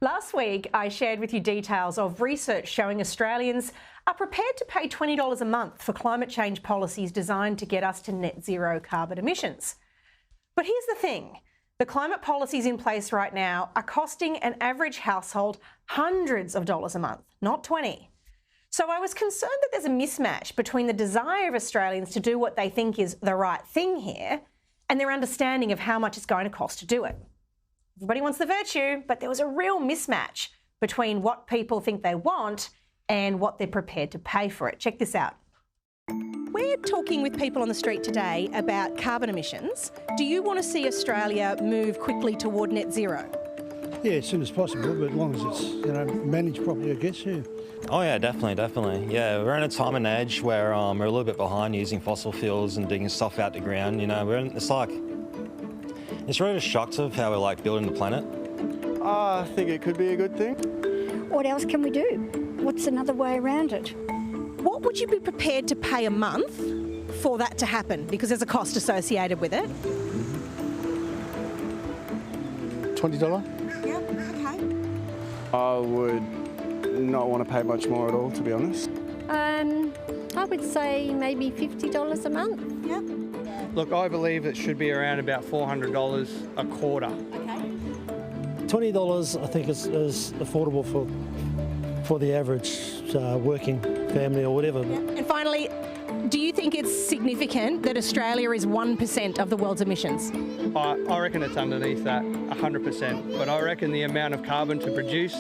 Last week, I shared with you details of research showing Australians are prepared to pay $20 a month for climate change policies designed to get us to net zero carbon emissions. But here's the thing. The climate policies in place right now are costing an average household hundreds of dollars a month, not 20. So I was concerned that there's a mismatch between the desire of Australians to do what they think is the right thing here and their understanding of how much it's going to cost to do it. Everybody wants the virtue, but there was a real mismatch between what people think they want and what they're prepared to pay for it. Check this out. We're talking with people on the street today about carbon emissions. Do you want to see Australia move quickly toward net zero? Yeah, as soon as possible, but as long as it's managed properly, I guess, yeah. Oh yeah, definitely. Yeah, we're in a time and age where we're a little bit behind using fossil fuels and digging stuff out the ground. It's really a shock to how we're building the planet. I think it could be a good thing. What else can we do? What's another way around it? What would you be prepared to pay a month for that to happen? Because there's a cost associated with it. $20? Yeah, okay. I would not want to pay much more at all, to be honest. I would say maybe $50 a month. Yeah. Look, I believe it should be around about $400 a quarter. Okay. $20 I think is affordable for the average working family or whatever. Yeah. And finally, do you think it's significant that Australia is 1% of the world's emissions? I reckon it's underneath that, 100%. But I reckon the amount of carbon to produce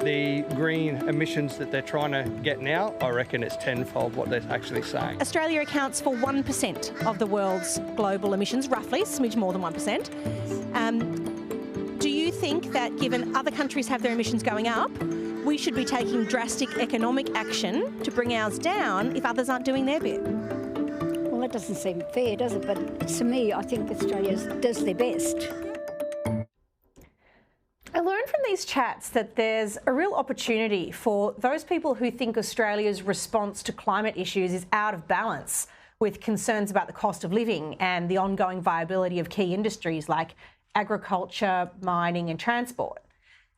the green emissions that they're trying to get now, I reckon it's tenfold what they're actually saying. Australia accounts for 1% of the world's global emissions, roughly, smidge more than 1%. Do you think that given other countries have their emissions going up, we should be taking drastic economic action to bring ours down if others aren't doing their bit? Well, that doesn't seem fair, does it? But to me, I think Australia does their best. I learned from these chats that there's a real opportunity for those people who think Australia's response to climate issues is out of balance with concerns about the cost of living and the ongoing viability of key industries like agriculture, mining and transport.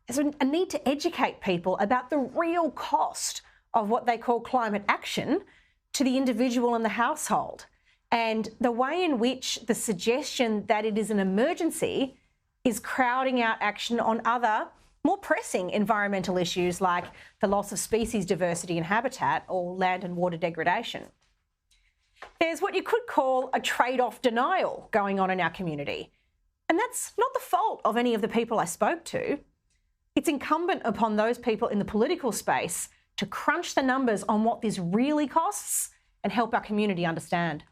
There's a need to educate people about the real cost of what they call climate action to the individual and the household, and the way in which the suggestion that it is an emergency is crowding out action on other, more pressing environmental issues like the loss of species diversity and habitat or land and water degradation. There's what you could call a trade-off denial going on in our community. And that's not the fault of any of the people I spoke to. It's incumbent upon those people in the political space to crunch the numbers on what this really costs and help our community understand.